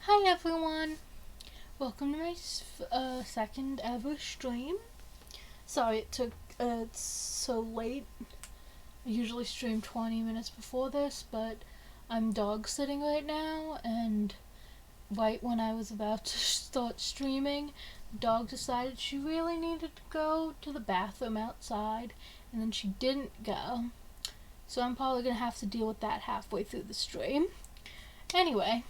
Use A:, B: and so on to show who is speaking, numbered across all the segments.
A: Hi everyone! Welcome to my second ever stream. Sorry it took it's so late. I usually stream 20 minutes before this, but I'm dog sitting right now, and right when I was about to start streaming, the dog decided she really needed to go to the bathroom outside, and then she didn't go. So I'm probably gonna have to deal with that halfway through the stream. Anyway,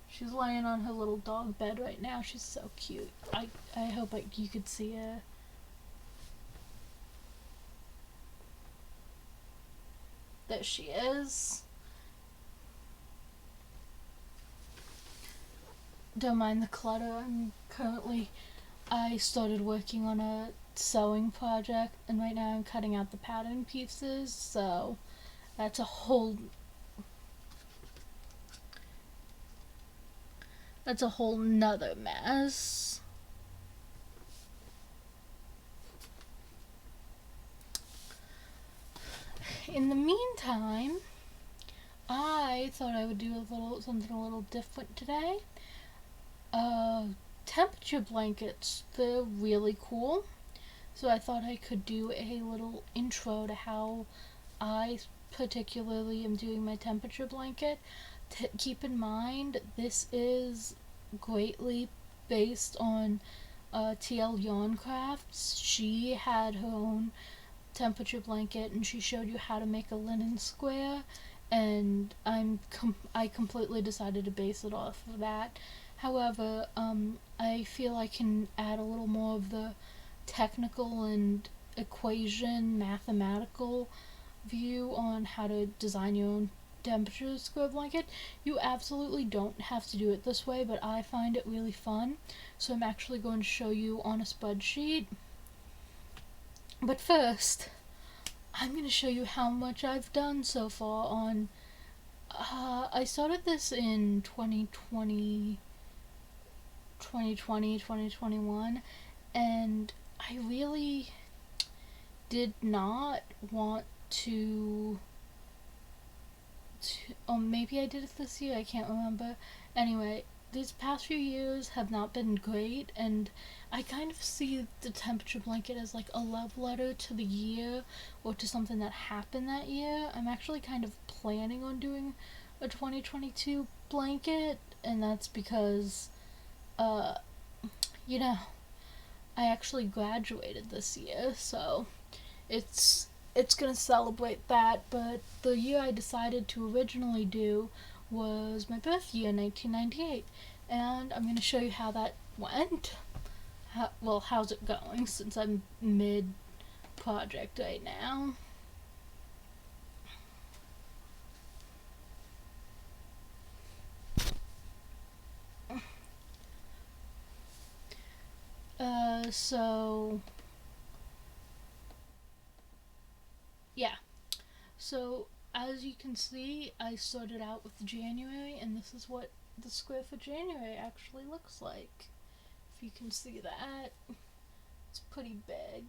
A: she's laying on her little dog bed right now. She's so cute. I hope you could see her. There she is. Don't mind the clutter. I started working on a sewing project, and right now I'm cutting out the pattern pieces, so that's a whole nother mess. In the meantime, I thought I would do something a little different today. Temperature blankets, they're really cool. So I thought I could do a little intro to how I particularly am doing my temperature blanket. Keep in mind, this is greatly based on TL Yarn Crafts. She had her own temperature blanket, and she showed you how to make a linen square, and I completely decided to base it off of that. However, I feel I can add a little more of the technical and mathematical view on how to design your own temperature square blanket. You absolutely don't have to do it this way, but I find it really fun, so I'm actually going to show you on a spreadsheet. But first, I'm going to show you how much I've done so far on... I started this in 2021, and I really did not want to... Oh, maybe I did it this year, I can't remember. Anyway, these past few years have not been great, and I kind of see the temperature blanket as like a love letter to the year, or to something that happened that year. I'm actually kind of planning on doing a 2022 blanket, and that's because, you know, I actually graduated this year, so it's gonna celebrate that. But the year I decided to originally do was my birth year, 1998, and I'm gonna show you how that went. How's it going, since I'm mid project right now. So yeah. So as you can see, I started out with January, and this is what the square for January actually looks like. If you can see that, it's pretty big.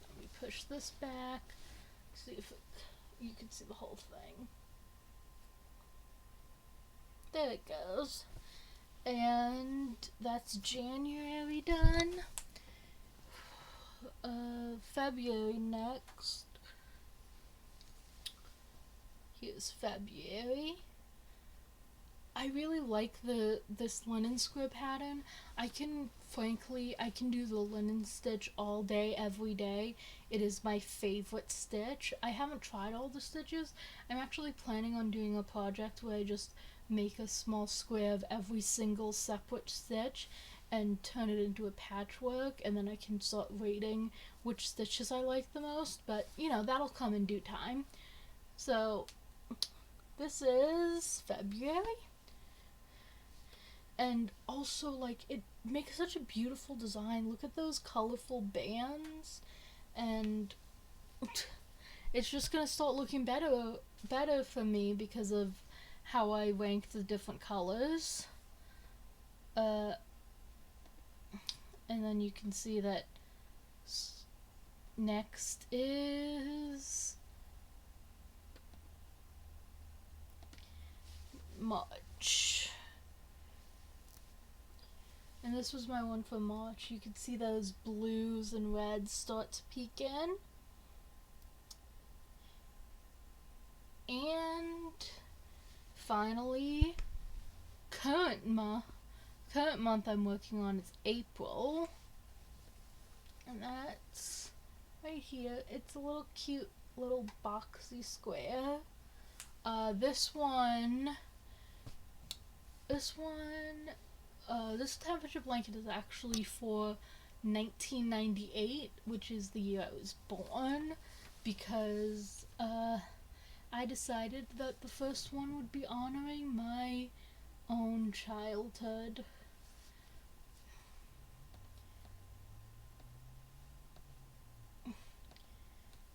A: Let me push this back, see if you can see the whole thing. There it goes. And that's January done. February next. Here's February. I really like this linen square pattern. I can do the linen stitch all day, every day. It is my favorite stitch. I haven't tried all the stitches. I'm actually planning on doing a project where I just make a small square of every single separate stitch and turn it into a patchwork, and then I can start rating which stitches I like the most, but that'll come in due time. So this is February, and also, like, it makes such a beautiful design. Look at those colorful bands, and it's just gonna start looking better for me because of how I rank the different colors. And then you can see that next is March. And this was my one for March. You could see those blues and reds start to peek in. And finally, current month I'm working on is April. And that's right here. It's a little cute little boxy square. This temperature blanket is actually for 1998, which is the year I was born, because I decided that the first one would be honoring my own childhood.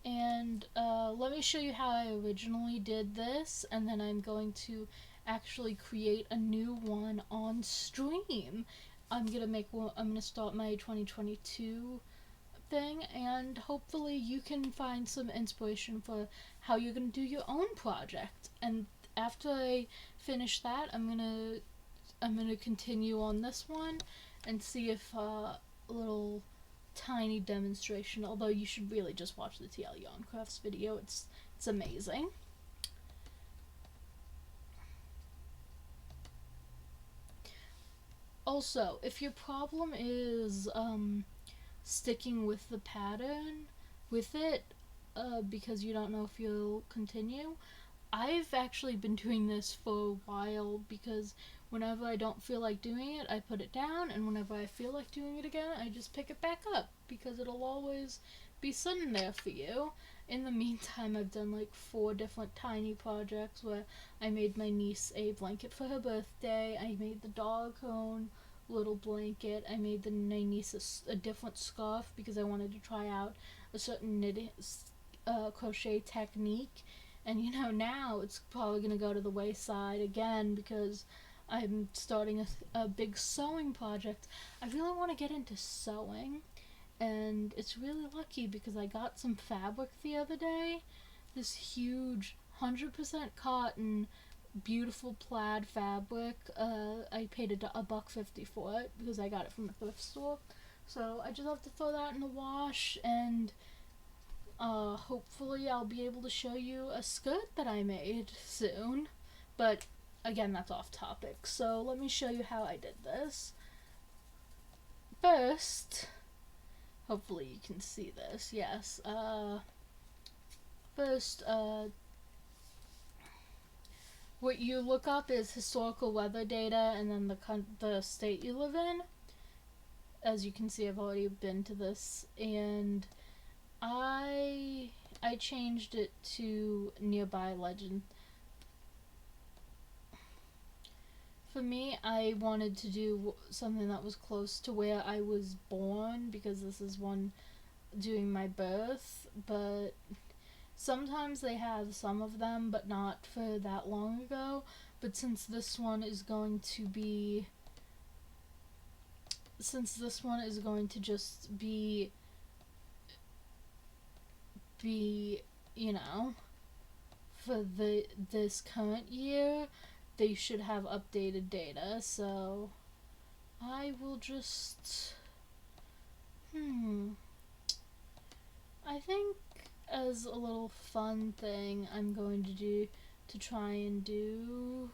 A: And let me show you how I originally did this, and then I'm going to actually create a new one on stream. I'm gonna start my 2022 thing, and hopefully you can find some inspiration for how you're gonna do your own project. And after I finish that, I'm gonna continue on this one and see if a little tiny demonstration, although you should really just watch the TL Yarn Crafts video. It's amazing. Also, if your problem is sticking with the pattern with it because you don't know if you'll continue, I've actually been doing this for a while, because whenever I don't feel like doing it, I put it down, and whenever I feel like doing it again, I just pick it back up, because it'll always be sitting there for you. In the meantime, I've done like 4 different tiny projects where I made my niece a blanket for her birthday, I made the dog own little blanket, I made my niece a different scarf because I wanted to try out a certain knitting crochet technique. And now it's probably going to go to the wayside again because I'm starting a big sewing project. I really want to get into sewing, and it's really lucky because I got some fabric the other day. This huge 100% cotton, beautiful plaid fabric. I paid $1.50 for it because I got it from a thrift store. So I just have to throw that in the wash, and hopefully I'll be able to show you a skirt that I made soon. But again, that's off topic. So let me show you how I did this. First, hopefully you can see this. Yes. First, what you look up is historical weather data and then the state you live in. As you can see, I've already been to this, and I changed it to nearby legend. For me, I wanted to do something that was close to where I was born, because this is one doing my birth, but sometimes they have some of them, but not for that long ago. But since this one is going to just be, for this current year, they should have updated data. So I will just I think as a little fun thing I'm going to try and do,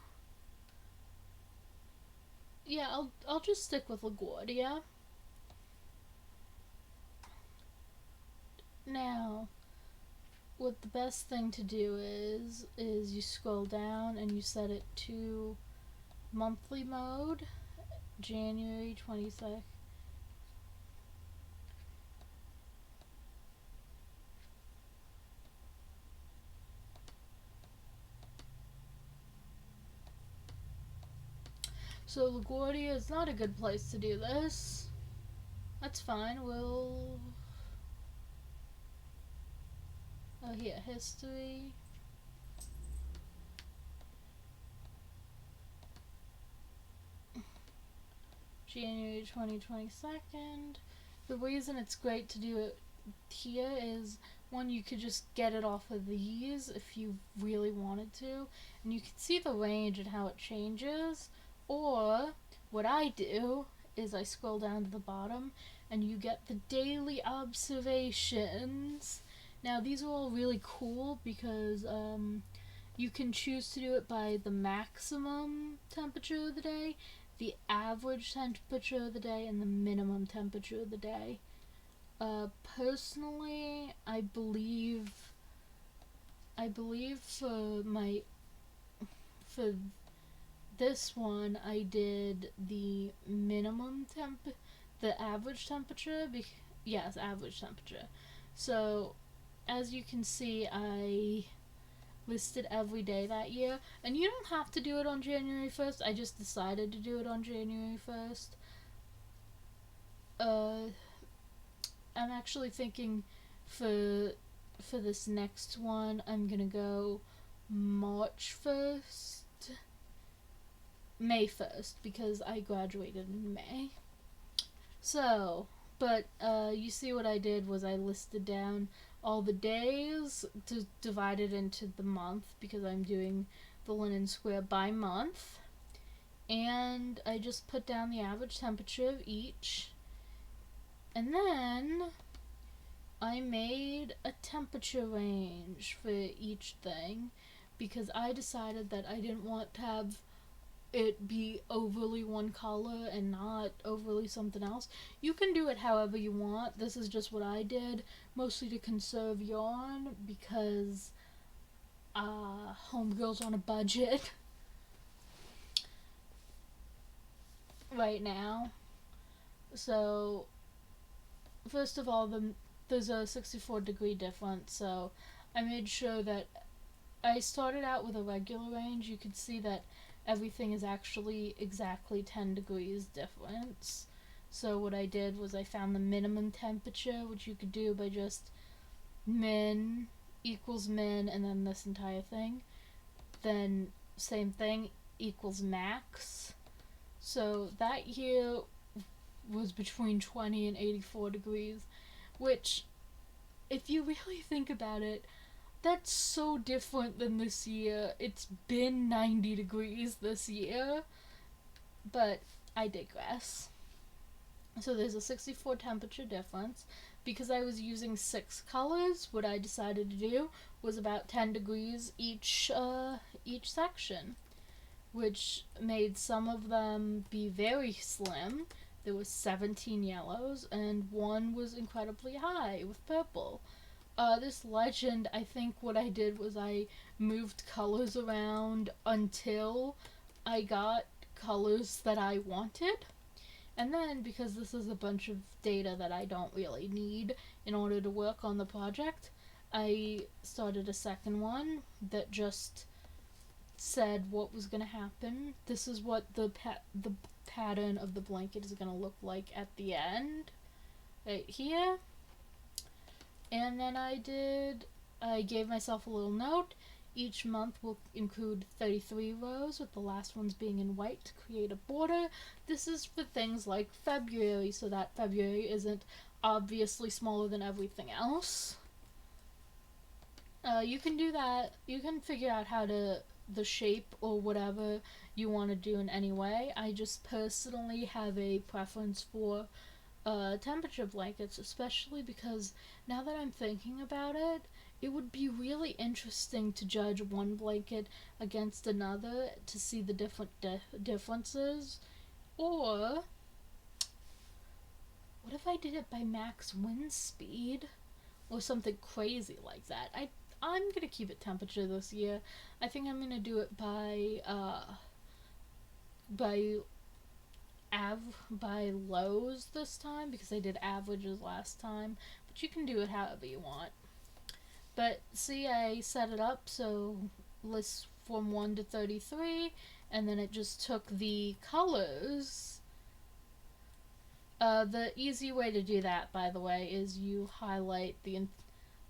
A: I'll just stick with LaGuardia. Now, what the best thing to do is you scroll down and you set it to monthly mode, January 22nd. So LaGuardia is not a good place to do this. That's fine. Here, history. January 2022. The reason it's great to do it here is, one, you could just get it off of these if you really wanted to, and you can see the range and how it changes. Or what I do is I scroll down to the bottom and you get the daily observations. Now these are all really cool because you can choose to do it by the maximum temperature of the day, the average temperature of the day, and the minimum temperature of the day. Personally, I believe for this one I did the the average temperature. Yes, average temperature. So, as you can see, I listed every day that year, and you don't have to do it on January 1st. I just decided to do it on January 1st. I'm actually thinking for this next one, I'm gonna go March 1st, May 1st, because I graduated in May. So, but you see what I did was I listed down all the days to divide it into the month because I'm doing the linen square by month. And I just put down the average temperature of each. And then I made a temperature range for each thing because I decided that I didn't want to have it be overly one color and not overly something else. You can do it however you want. This is just what I did, mostly to conserve yarn because homegirl's on a budget right now. So first of all, there's a 64-degree difference, so I made sure that I started out with a regular range. You could see that everything is actually exactly 10 degrees difference. So what I did was I found the minimum temperature, which you could do by just min equals min and then this entire thing. Then same thing equals max. So that year was between 20 and 84 degrees, which, if you really think about it, that's so different than this year. It's been 90 degrees this year, but I digress. So there's a 64 temperature difference. Because I was using 6 colors, what I decided to do was about 10 degrees each section, which made some of them be very slim. There was 17 yellows, and one was incredibly high with purple. This legend, I think what I did was I moved colors around until I got colors that I wanted. And then, because this is a bunch of data that I don't really need in order to work on the project, I started a second one that just said what was going to happen. This is what the pattern of the blanket is going to look like at the end, right here. And then I gave myself a little note. Each month will include 33 rows, with the last ones being in white to create a border. This is for things like February, so that February isn't obviously smaller than everything else. You can do that. You can figure out the shape or whatever you want to do in any way. I just personally have a preference for temperature blankets, especially because now that I'm thinking about it, it would be really interesting to judge one blanket against another to see the different differences. Or what if I did it by max wind speed or something crazy like that? I'm gonna keep it temperature this year. I think I'm gonna do it by lows this time because I did averages last time. But you can do it however you want. But see, I set it up so lists from 1 to 33, and then it just took the colors. The easy way to do that, by the way, is you highlight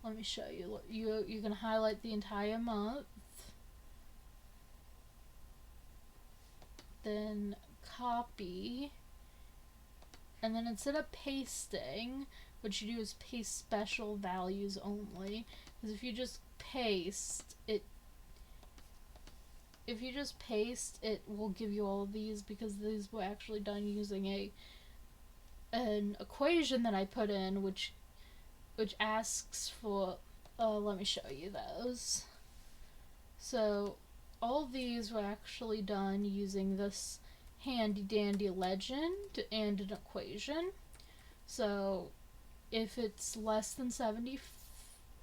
A: let me show you. You're gonna highlight the entire month, then copy, and then instead of pasting, what you do is paste special values only. Because if you just paste, it will give you all of these because these were actually done using a an equation that I put in, which asks for, let me show you those. So all these were actually done using this handy dandy legend and an equation. So if it's less than 70,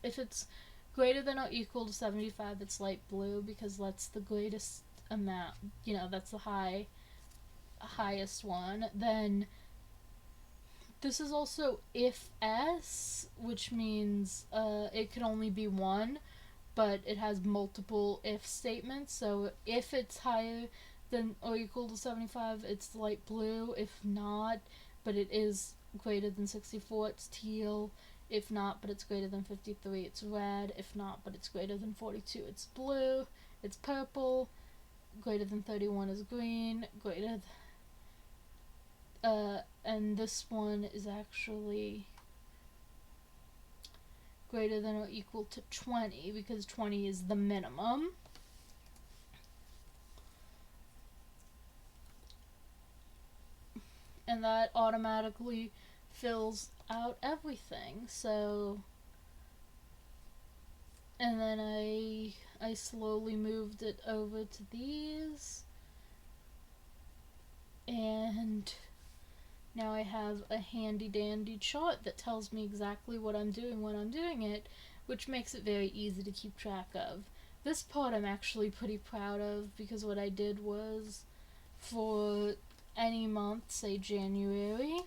A: if it's greater than or equal to 75, it's light blue, because that's the greatest amount, that's the highest one. Then this is also if S, which means it can only be one, but it has multiple if statements. So if it's higher than or equal to 75, it's light blue. If not, but it is greater than 64, it's teal. If not, but it's greater than 53, it's red. If not, but it's greater than 42, it's blue. It's purple. Greater than 31 is green. And this one is actually greater than or equal to 20, because 20 is the minimum. And that automatically fills out everything. So, and then I slowly moved it over to these, and now I have a handy dandy chart that tells me exactly what I'm doing when I'm doing it, which makes it very easy to keep track of. This part I'm actually pretty proud of, because what I did was, for any month, say January,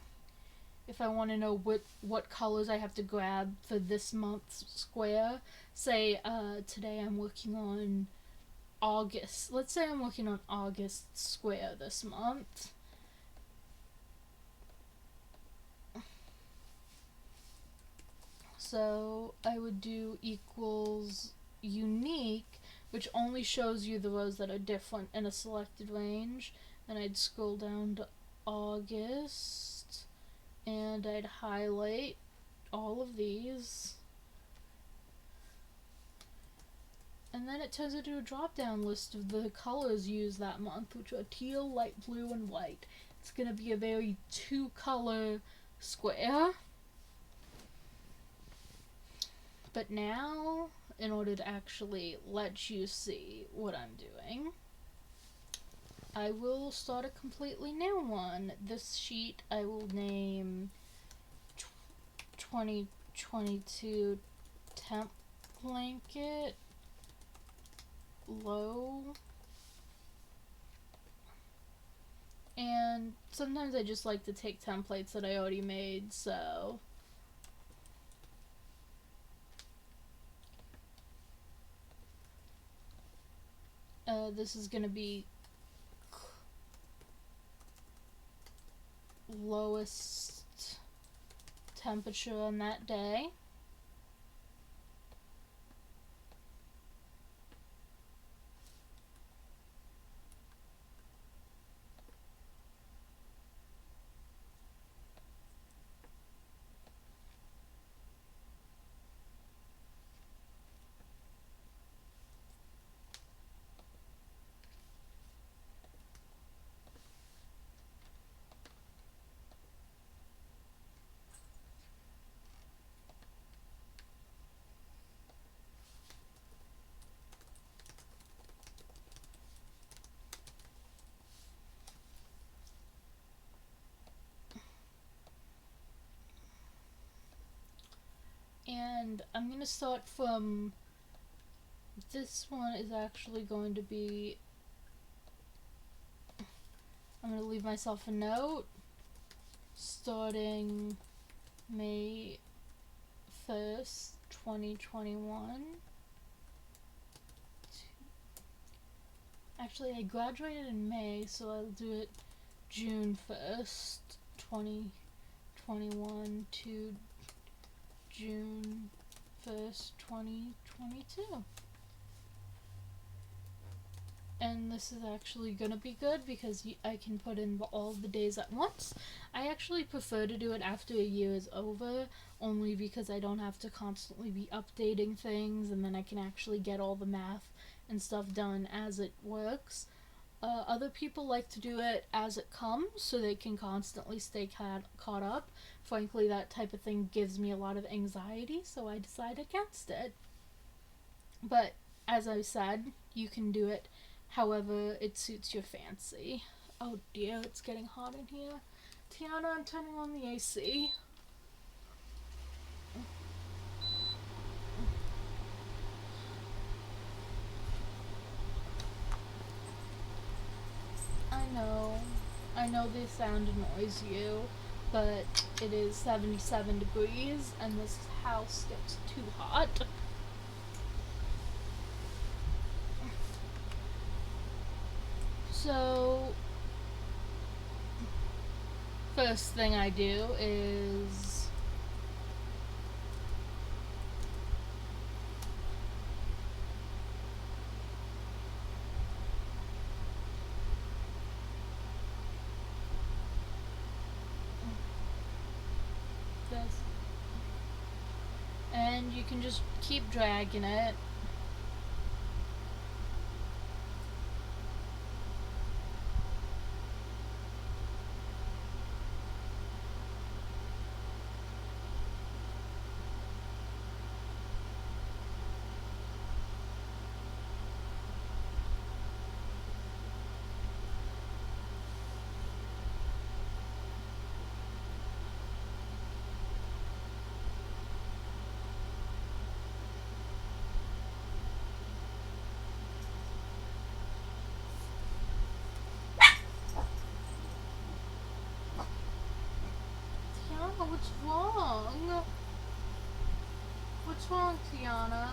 A: if I want to know what colors I have to grab for this month's square, say today I'm working on August. Let's say I'm working on August square this month. So I would do equals unique, which only shows you the rows that are different in a selected range. And I'd scroll down to August, and I'd highlight all of these. And then it turns into a drop-down list of the colors used that month, which are teal, light blue, and white. It's going to be a very two-color square. But now, in order to actually let you see what I'm doing, I will start a completely new one. This sheet I will name 2022 Temp Blanket Low. And sometimes I just like to take templates that I already made, so this is gonna be lowest temperature on that day. And I'm going to start from, this one is actually going to be, I'm going to leave myself a note, starting May 1st, 2021. Actually, I graduated in May, so I'll do it June 1st, 2021 to June 1st, 2022. And this is actually gonna be good because I can put in all the days at once. I actually prefer to do it after a year is over, only because I don't have to constantly be updating things, and then I can actually get all the math and stuff done as it works. Other people like to do it as it comes so they can constantly stay caught up. Frankly, that type of thing gives me a lot of anxiety, so I decide against it. But as I said, you can do it however it suits your fancy. Oh dear, it's getting hot in here. Tiana, I'm turning on the AC. I know this sound annoys you, but it is 77 degrees and this house gets too hot. So, first thing I do is this. And you can just keep dragging it. Tiana, what's wrong? What's wrong, Tiana?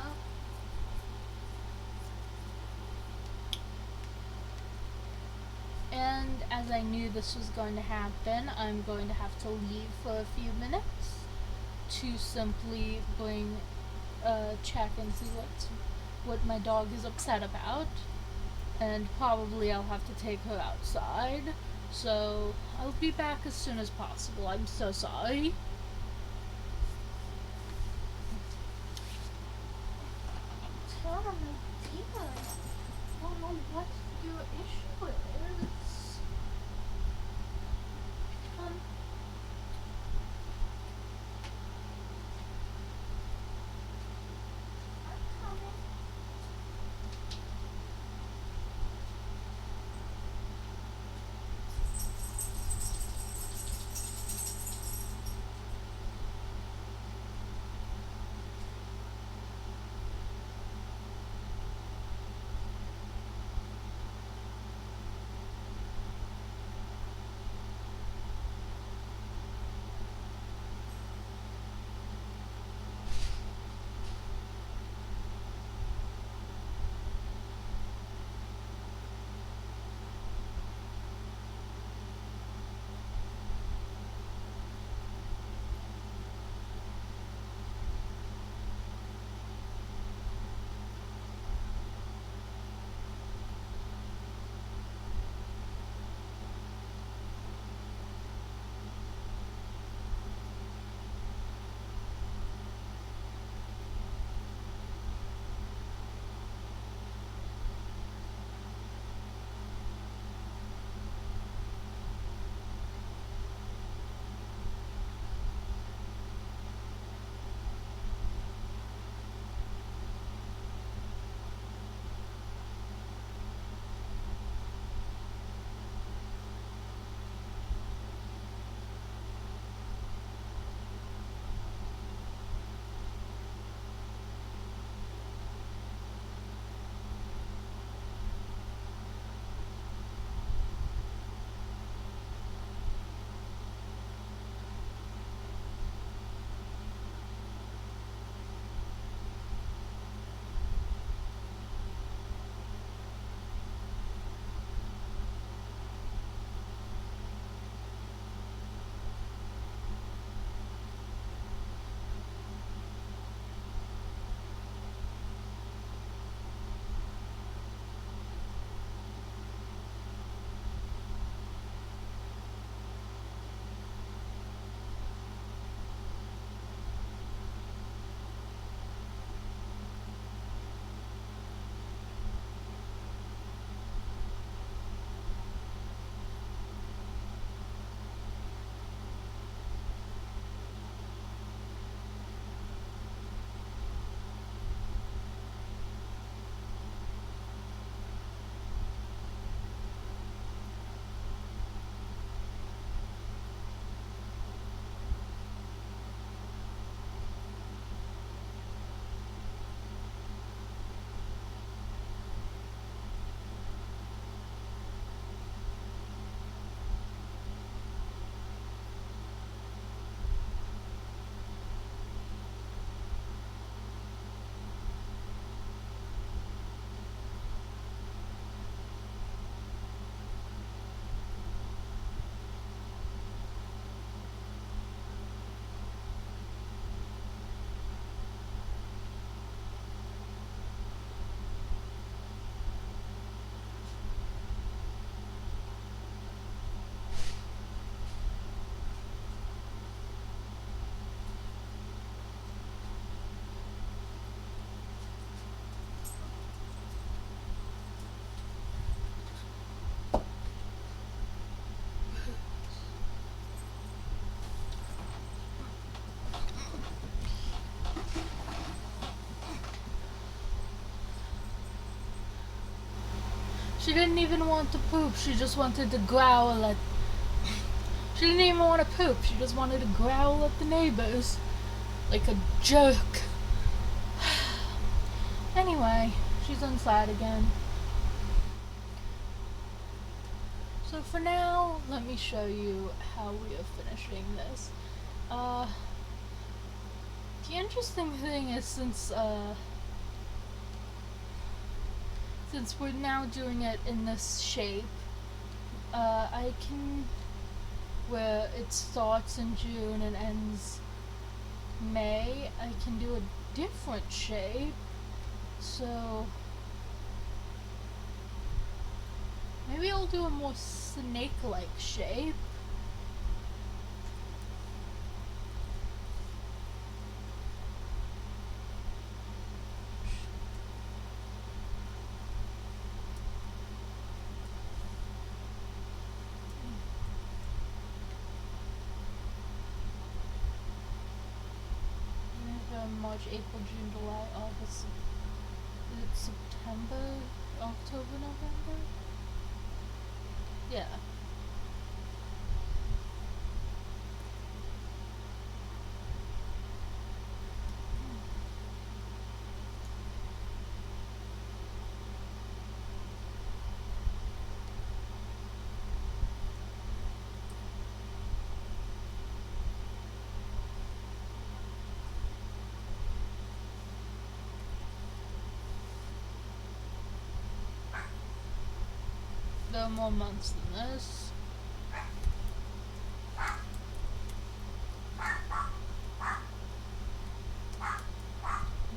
A: And as I knew this was going to happen, I'm going to have to leave for a few minutes to simply check and see what my dog is upset about. And probably I'll have to take her outside. So I'll be back as soon as possible. I'm so sorry. Tell me, dear. I don't know what your issue is. I'm coming. She didn't even want to poop. She just wanted to growl at... She didn't even want to poop. She just wanted to growl at the neighbors. Like a jerk. Anyway, she's inside again. So for now, let me show you how we are finishing this. The interesting thing is since we're now doing it in this shape, I can, where it starts in June and ends May, I can do a different shape. So maybe I'll do a more snake-like shape. March, April, June, July, August. Is it September, October, November? Yeah. There are more months than this.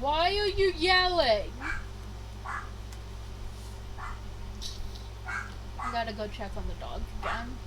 A: Why are you yelling? I gotta go check on the dog again.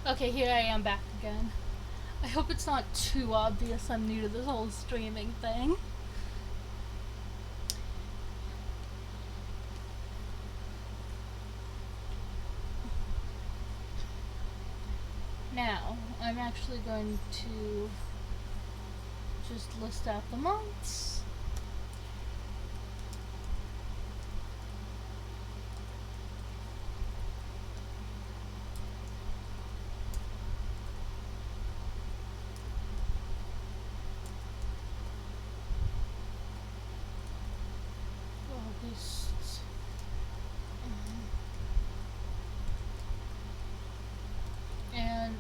A: Okay, here I am back again. I hope it's not too obvious I'm new to this whole streaming thing. Now, I'm actually going to just list out the months.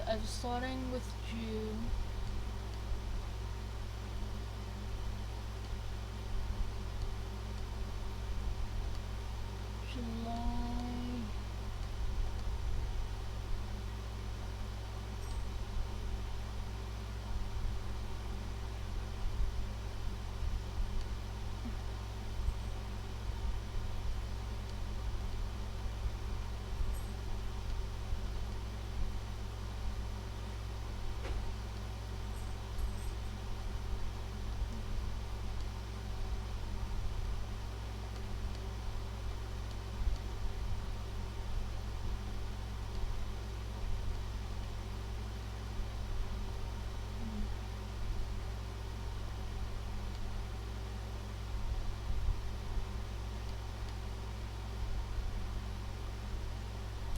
A: I'm starting with June. July.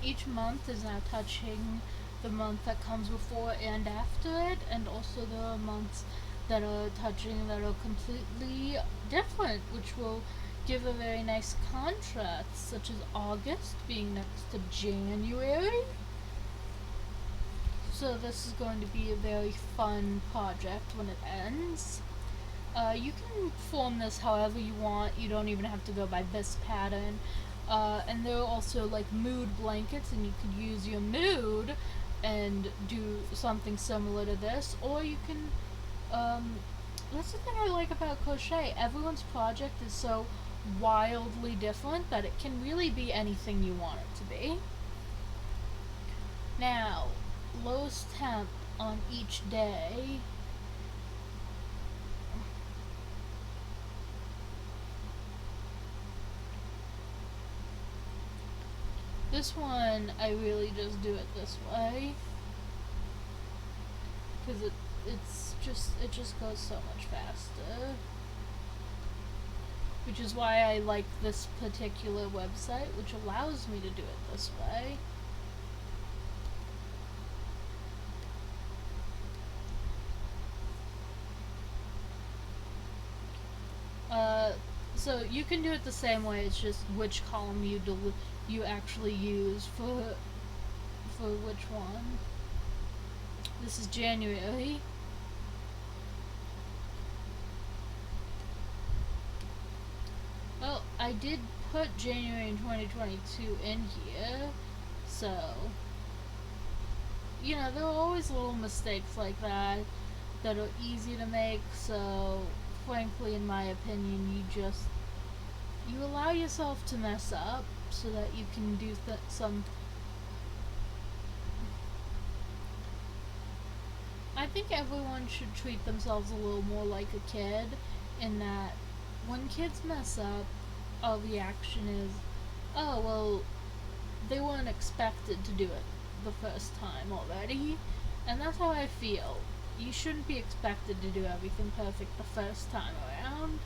A: Each month is now touching the month that comes before and after it, and also there are months that are touching that are completely different, which will give a very nice contrast, such as August being next to January. So this is going to be a very fun project when it ends. You can form this however you want. You don't even have to go by this pattern. And there are also like mood blankets, and you could use your mood and do something similar to this. Or you can, that's the thing I like about crochet. Everyone's project is so wildly different that it can really be anything you want it to be. Now, lowest temp on each day. This one, I really just do it this way, because it just goes so much faster. Which is why I like this particular website, which allows me to do it this way. So you can do it the same way. It's just which column you actually use for which one. This is January. Well, I did put January in 2022 in here, so you know, there are always little mistakes like that that are easy to make, so frankly, in my opinion, you allow yourself to mess up so that you can do some. I think everyone should treat themselves a little more like a kid, in that when kids mess up, our reaction is, oh, well, they weren't expected to do it the first time already, and that's how I feel. You shouldn't be expected to do everything perfect the first time around.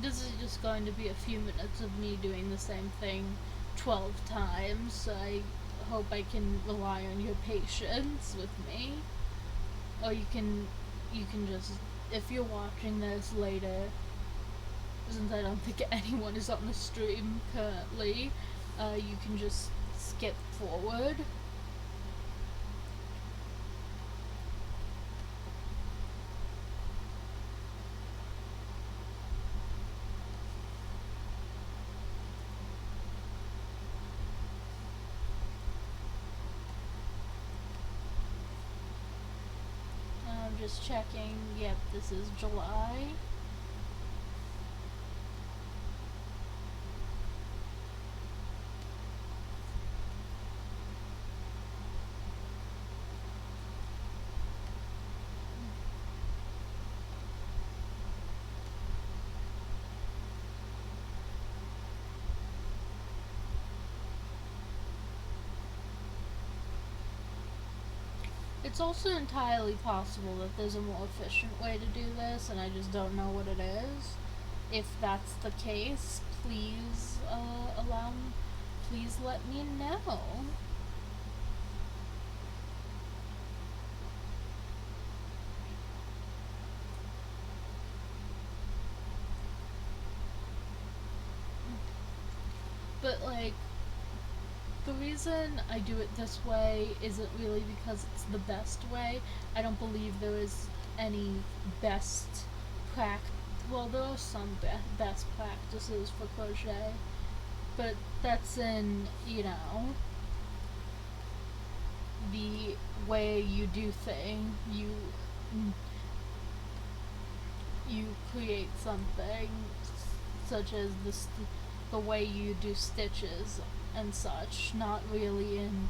A: This is just going to be a few minutes of me doing the same thing 12 times, so I hope I can rely on your patience with me. Or you can just, if you're watching this later, since I don't think anyone is on the stream currently, you can just skip forward. Just checking. Yep, this is July. It's also entirely possible that there's a more efficient way to do this, and I just don't know what it is. if that's the case, please please let me know. But like, the reason I do it this way isn't really because it's the best way. I don't believe there is any best practice. Well, there are some best practices for crochet, but that's in, the way you do thing. You create something, such as the way you do stitches and such, not really in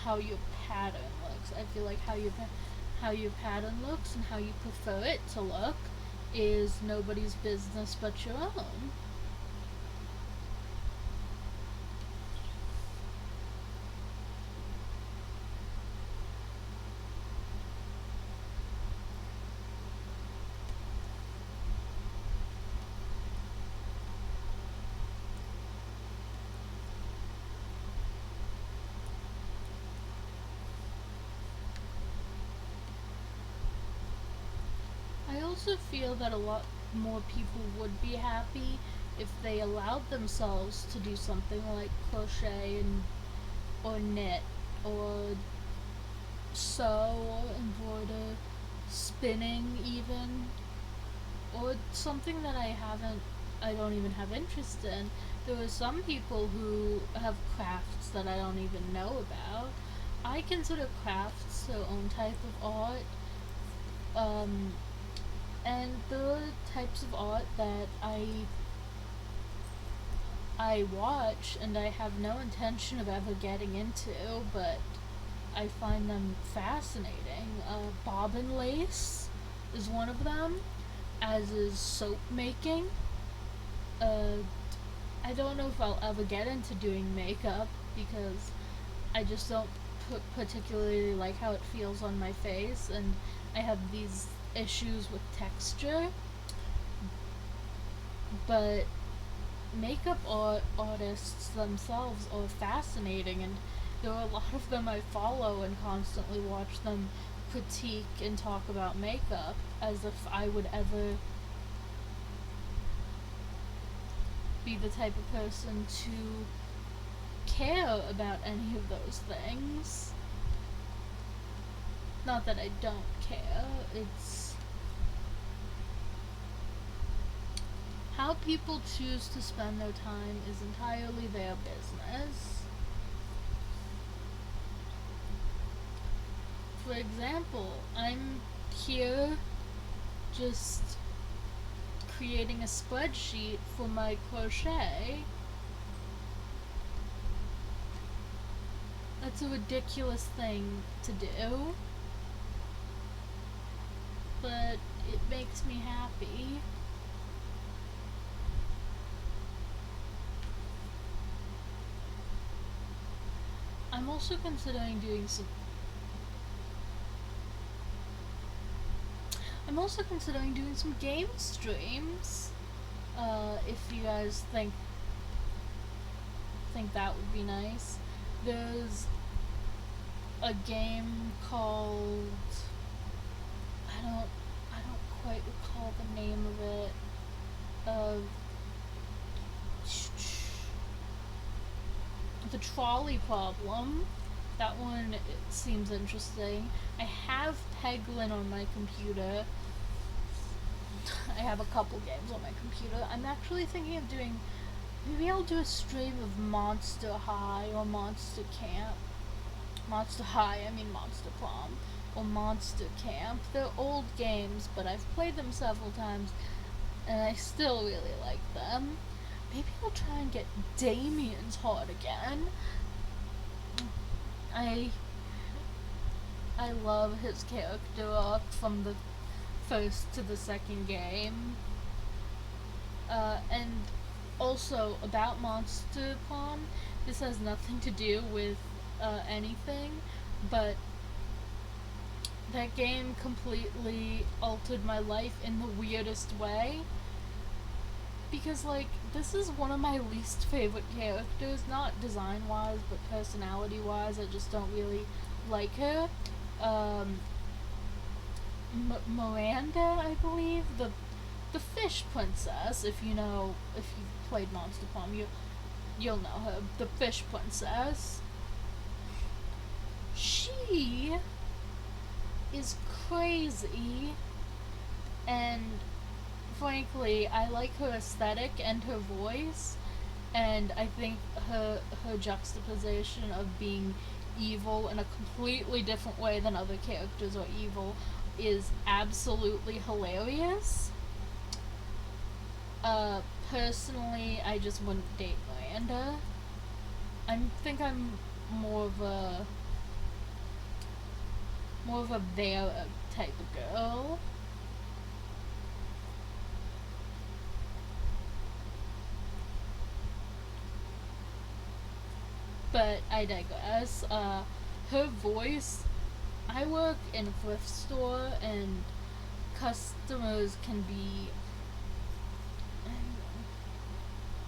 A: how your pattern looks. I feel like how your pattern looks and how you prefer it to look is nobody's business but your own. I also feel that a lot more people would be happy if they allowed themselves to do something like crochet or knit or sew or embroider, spinning even, or something that I don't even have interest in. There are some people who have crafts that I don't even know about. I consider crafts their own type of art. And the types of art that I watch and I have no intention of ever getting into, but I find them fascinating. Bobbin lace is one of them, as is soap making. I don't know if I'll ever get into doing makeup because I just don't particularly like how it feels on my face, and I have these issues with texture. But makeup artists themselves are fascinating, and there are a lot of them I follow and constantly watch them critique and talk about makeup as if I would ever be the type of person to care about any of those things. Not that I don't care, it's how people choose to spend their time is entirely their business. For example, I'm here just creating a spreadsheet for my crochet. That's a ridiculous thing to do, but it makes me happy. I'm also considering doing some game streams. If you guys think that would be nice. There's a game called I don't quite recall the name of it. The Trolley Problem. That one, it seems interesting. I have Peglin on my computer. I have a couple games on my computer. I'm actually thinking of doing... Maybe I'll do a stream of Monster High or Monster Camp. Monster High, I mean Monster Prom. Or Monster Camp. They're old games, but I've played them several times, and I still really like them. Maybe I'll try and get Damien's Heart again. I love his character arc from the first to the second game. And also, about Monster Prom, this has nothing to do with anything, but that game completely altered my life in the weirdest way. because, like, this is one of my least favorite characters, not design-wise, but personality-wise. I just don't really like her. Miranda, I believe, the fish princess. If you played Monster Palm, you'll know her. The fish princess. She is crazy, and frankly, I like her aesthetic and her voice, and I think her juxtaposition of being evil in a completely different way than other characters are evil is absolutely hilarious. Personally, I just wouldn't date Miranda. I think I'm more of a Vera type of girl. But I digress. Her voice. I work in a thrift store, and customers can be.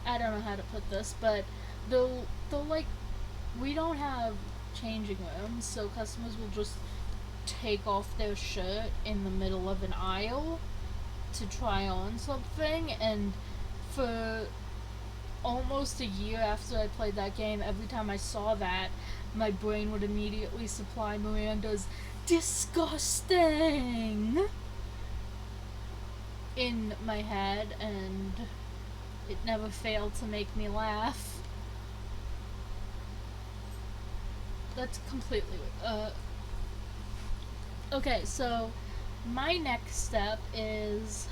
A: I don't know how to put this, but they'll like. We don't have changing rooms, so customers will just take off their shirt in the middle of an aisle to try on something, and for almost a year after I played that game, every time I saw that, my brain would immediately supply Miranda's disgusting in my head, and it never failed to make me laugh. That's completely okay, so my next step is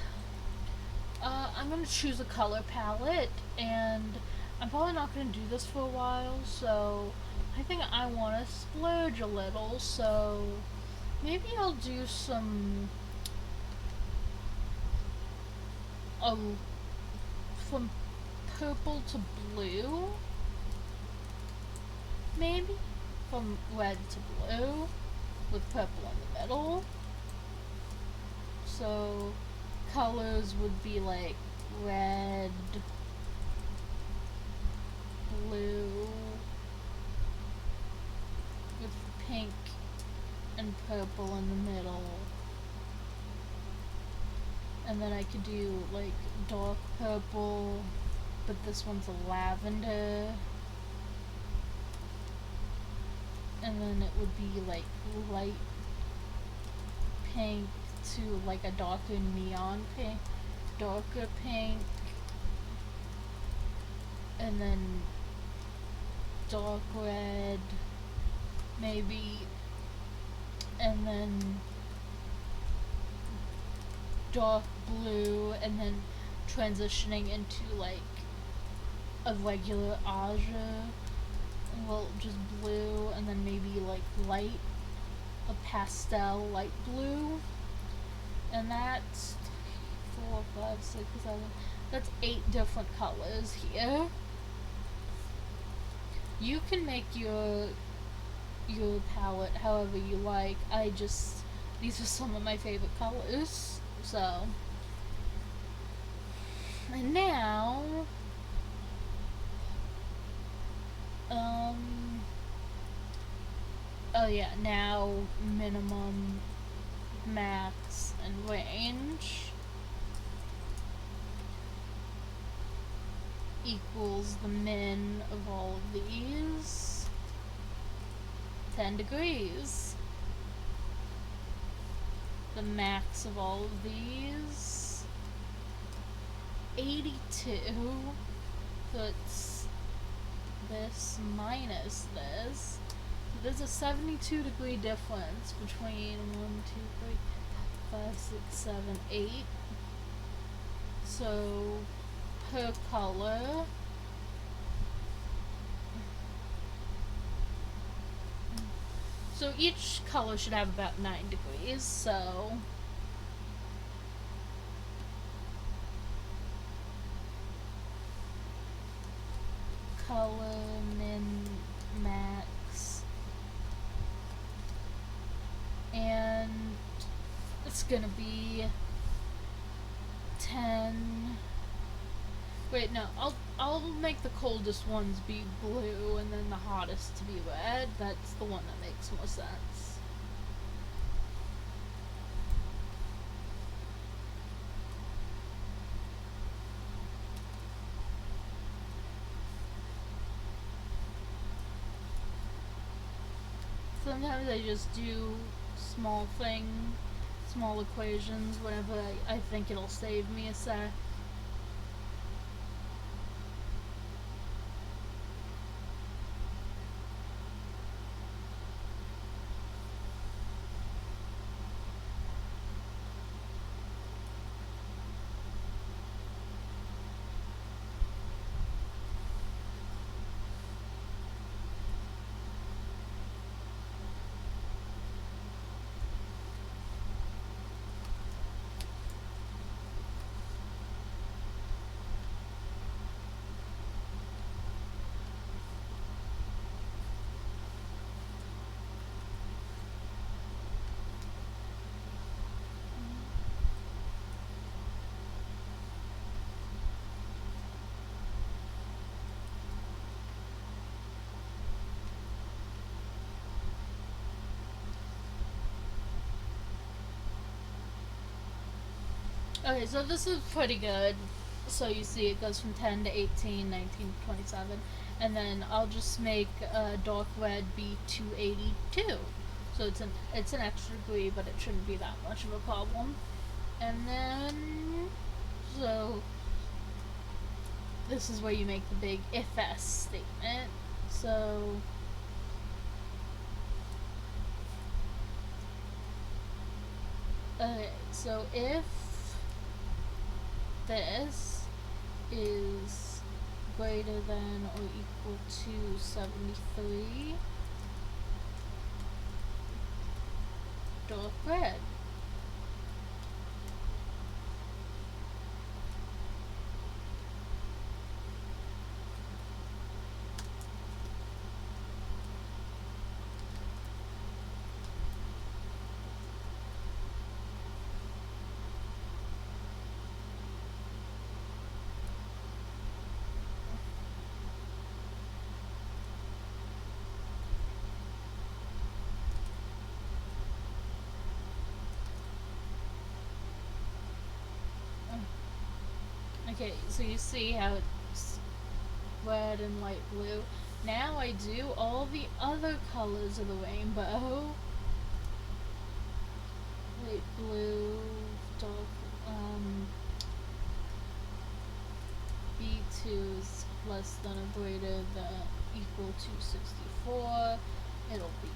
A: I'm gonna choose a color palette, and I'm probably not gonna do this for a while, so I think I want to splurge a little, so maybe I'll do some from purple to blue, maybe from red to blue with purple in the middle. So colors would be like red, blue, with pink and purple in the middle. And then I could do like dark purple, but this one's a lavender. And then it would be like light pink to like a darker neon pink, darker pink, and then dark red, maybe, and then dark blue, and then transitioning into like a regular azure, well, just blue, and then maybe like a pastel light blue, and that's 4, 5, 6, 7, that's 8 different colors here. You can make your palette however you like. These are some of my favorite colors, so. And now, oh yeah, now minimum, max, and range equals the min of all of these, 10 degrees. The max of all of these, 82. So it's this minus this. There's a 72 degree difference between 1, 2, 3, 5, 6, 7, 8. So per color, so each color should have about 9 degrees, so color, min, max, and it's gonna be 10, Wait, no. I'll make the coldest ones be blue and then the hottest to be red. That's the one that makes more sense. Sometimes I just do small equations whenever I think it'll save me a sec. Okay, so this is pretty good. So you see it goes from 10 to 18, 19 to 27. And then I'll just make dark red be 282. So it's an extra degree, but it shouldn't be that much of a problem. And then, so this is where you make the big if-s statement. So okay, so if this is greater than or equal to 73, dark red. Okay, so you see how it's red and light blue. Now I do all the other colors of the rainbow. Light blue, dark, B2 is less than or greater than equal to 64. It'll be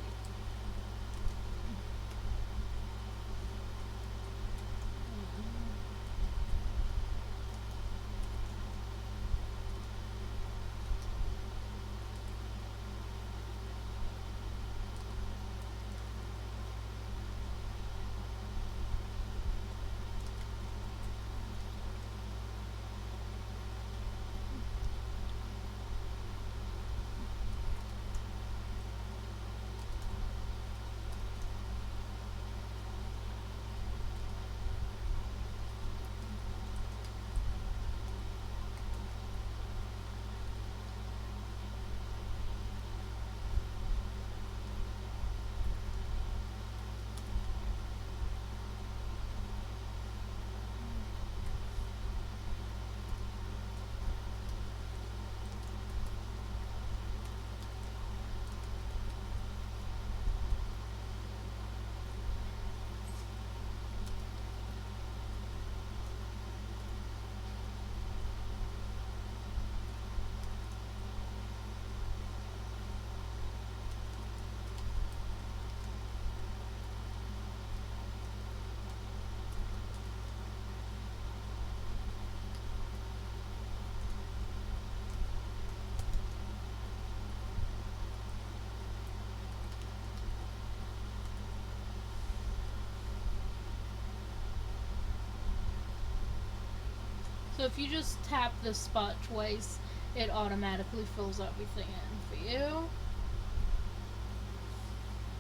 A: so if you just tap this spot twice, it automatically fills everything in for you.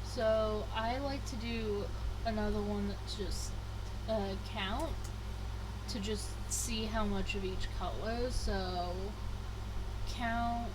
A: So I like to do another one that's just count to just see how much of each color, so count.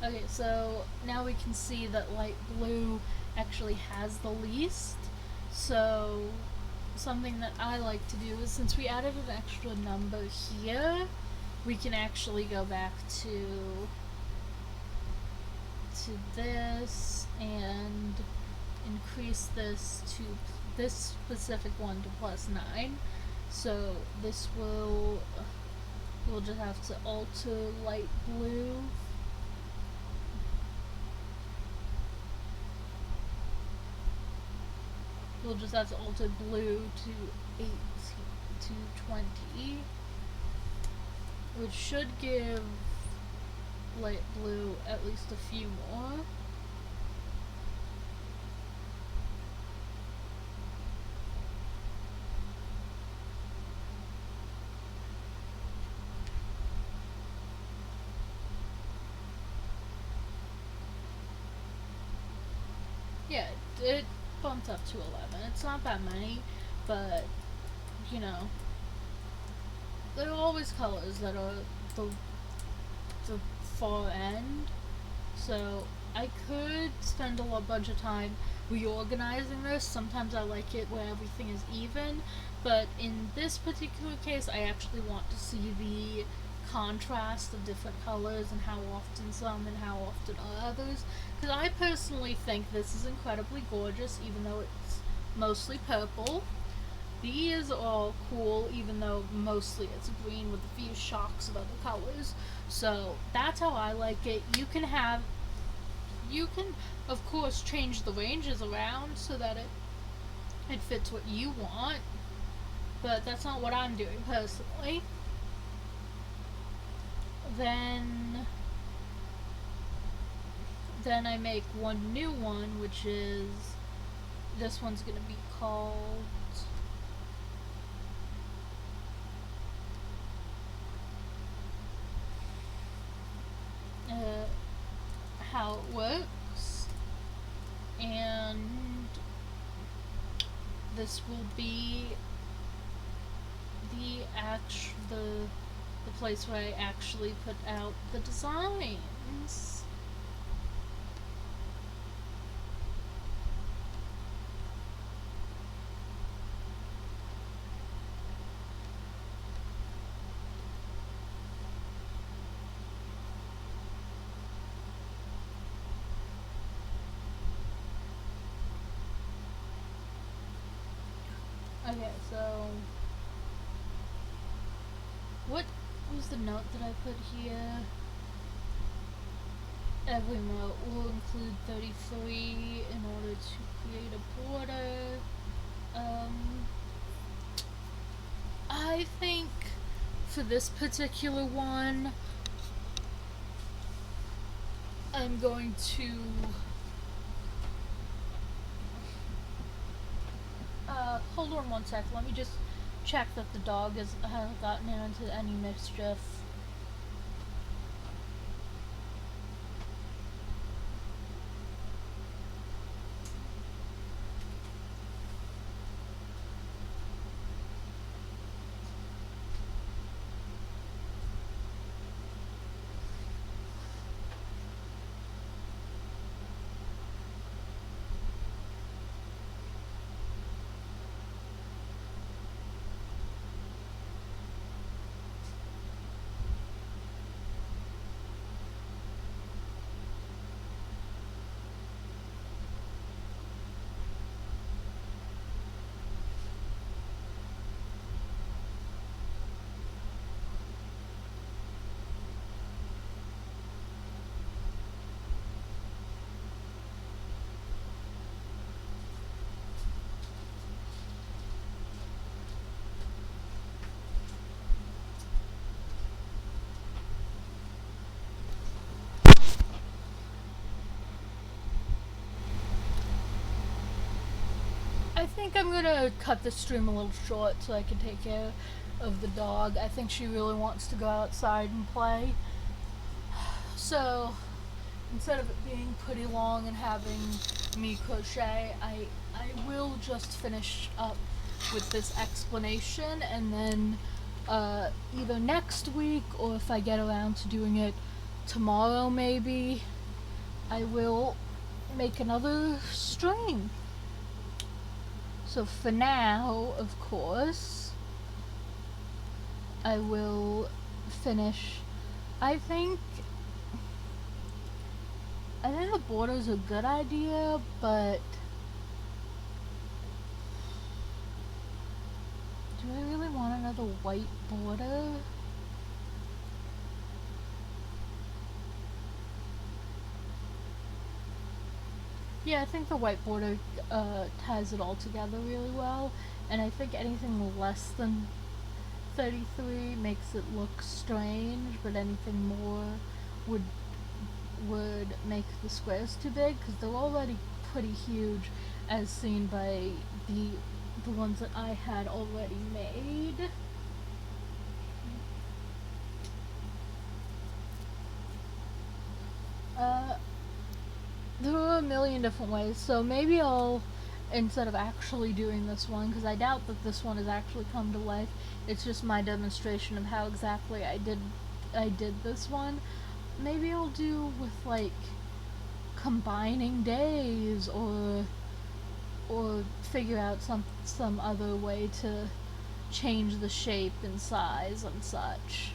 A: Okay, so now we can see that light blue actually has the least. So something that I like to do is, since we added an extra number here, we can actually go back to this and increase this to this specific one to +9. So this will, we'll just have to alter light blue. We'll just have to alter blue to 18 to 20, which should give light blue at least a few more. Yeah, it bumped up to 11. It's not that many, but, you know, there are always colors that are the far end, so I could spend a bunch of time reorganizing this. Sometimes I like it where everything is even, but in this particular case, I actually want to see the contrast of different colors and how often some and how often others, because I personally think this is incredibly gorgeous, even though it's mostly purple. These are all cool, even though mostly it's green with a few shocks of other colors. So that's how I like it. You can of course change the ranges around so that it fits what you want, but that's not what I'm doing personally. Then I make one new one, which is, this one's gonna be called How It Works, and this will be the place where I actually put out the designs. Okay, so what was the note that I put here? Every note will include 33 in order to create a border. I think for this particular one, I'm going to hold on one sec. Let me just check that the dog hasn't gotten into any mischief. think I'm gonna cut the stream a little short so I can take care of the dog. I think she really wants to go outside and play. So instead of it being pretty long and having me crochet, I will just finish up with this explanation, and then either next week, or if I get around to doing it tomorrow maybe, I will make another stream. So for now, of course, I will finish. I think the border's a good idea, but do I really want another white border? Yeah, I think the white border ties it all together really well, and I think anything less than 33 makes it look strange, but anything more would make the squares too big, because they're already pretty huge as seen by the ones that I had already made. There are a million different ways, so maybe I'll, instead of actually doing this one, because I doubt that this one has actually come to life, it's just my demonstration of how exactly I did this one, maybe I'll do with, like, combining days, or figure out some other way to change the shape and size and such.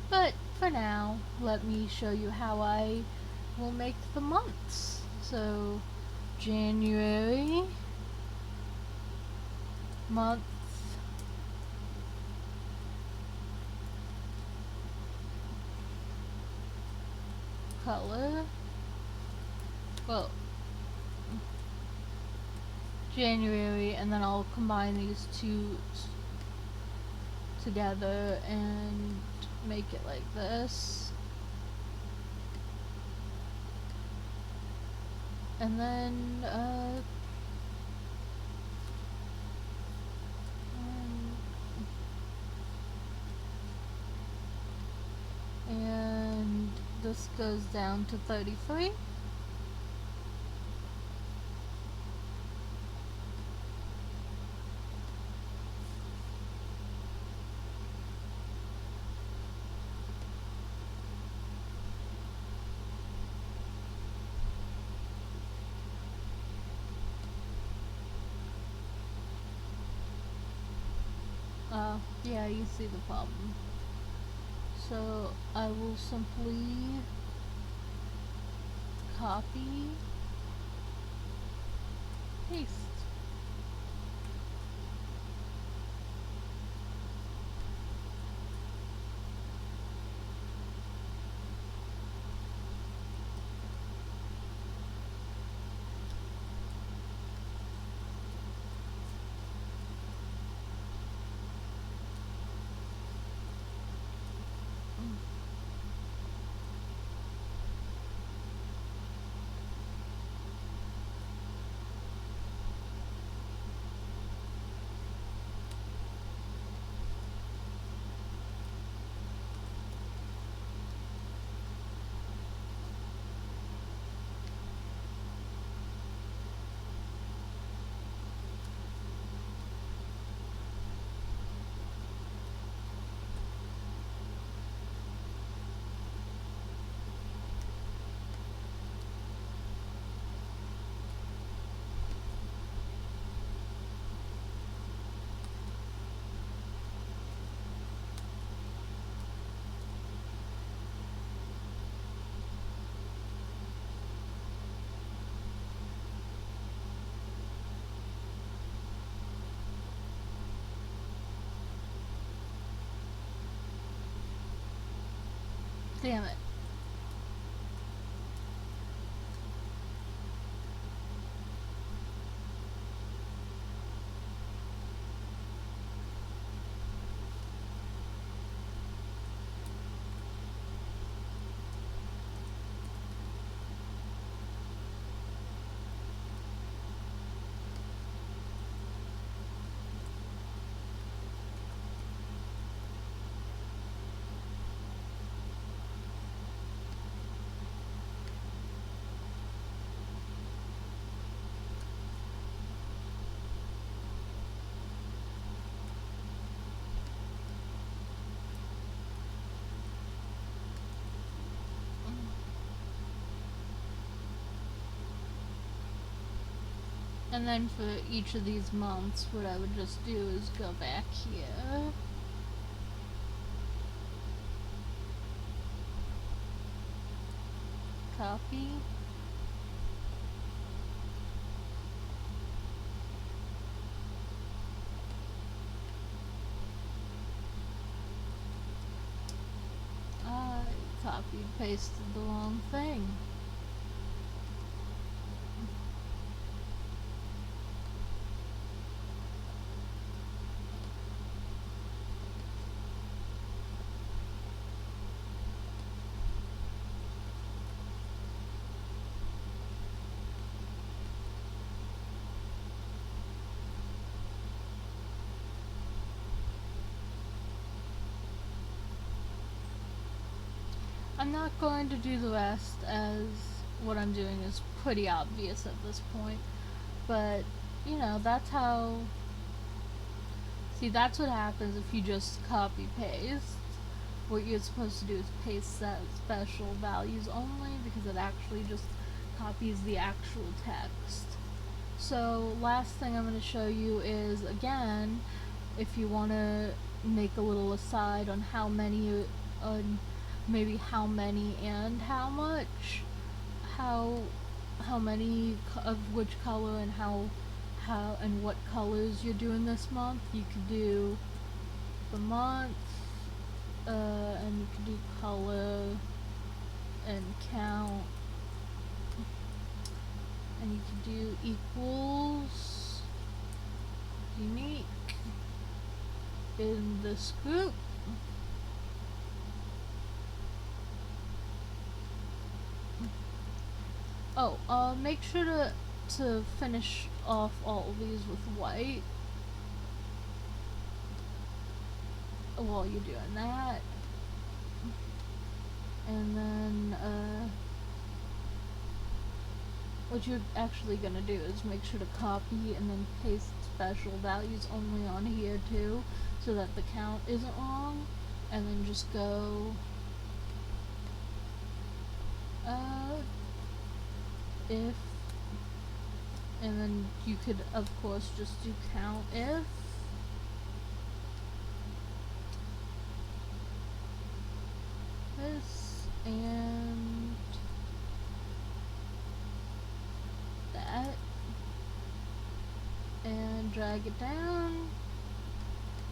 A: But for now, let me show you how I will make the months. So January, month, color, well, January, and then I'll combine these two together and make it like this. And then, and this goes down to 33. Yeah, you see the problem. So I will simply copy, paste. Damn it. And then for each of these months, what I would just do is go back here. Copy. I copied, pasted the wrong thing. I'm not going to do the rest, as what I'm doing is pretty obvious at this point, but you know, that's how, see, that's what happens if you just copy paste. What you're supposed to do is paste set special values only, because it actually just copies the actual text. So last thing I'm going to show you is, again, if you want to make a little aside on how many, maybe how many and how much, how many of which color and how and what colors you're doing this month. You could do the month, and you could do color and count, and you could do equals unique in this group. Oh, make sure to finish off all of these with white while you're doing that. And then, what you're actually gonna do is make sure to copy and then paste special values only on here too, so that the count isn't wrong. And then just go, if, and then you could of course just do count if, this and that, and drag it down.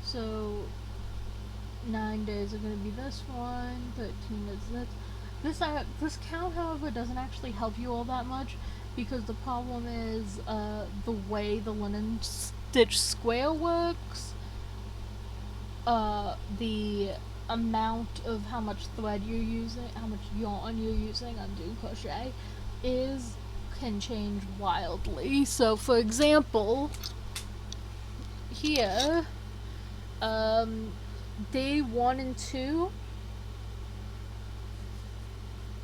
A: So 9 days are going to be this one, 13 is this. This count, however, doesn't actually help you all that much, because the problem is the way the linen stitch square works. The amount of how much thread you're using, how much yarn you're using on doing crochet can change wildly. So for example, here, day 1 and 2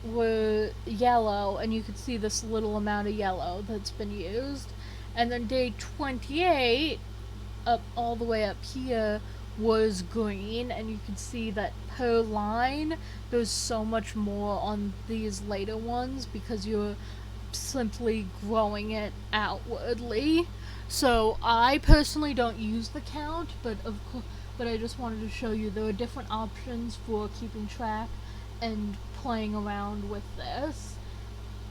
A: were yellow, and you could see this little amount of yellow that's been used. And then day 28, up all the way up here, was green, and you could see that per line there's so much more on these later ones, because you're simply growing it outwardly. So I personally don't use the count, but I just wanted to show you there are different options for keeping track and playing around with this.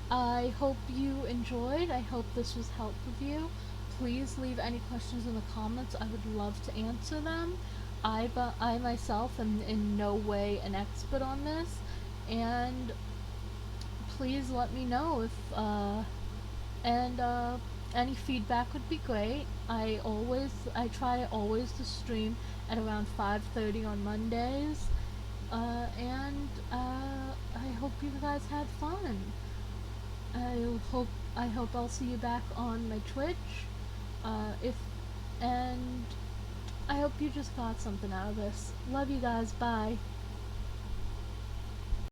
A: I hope you enjoyed. I hope this was helpful for you. Please leave any questions in the comments. I would love to answer them. I myself am in no way an expert on this, and please let me know if any feedback would be great. I try always to stream at around 5:30 on Mondays, and I hope you guys had fun. I hope I'll see you back on my Twitch, and I hope you just got something out of this. Love you guys, bye.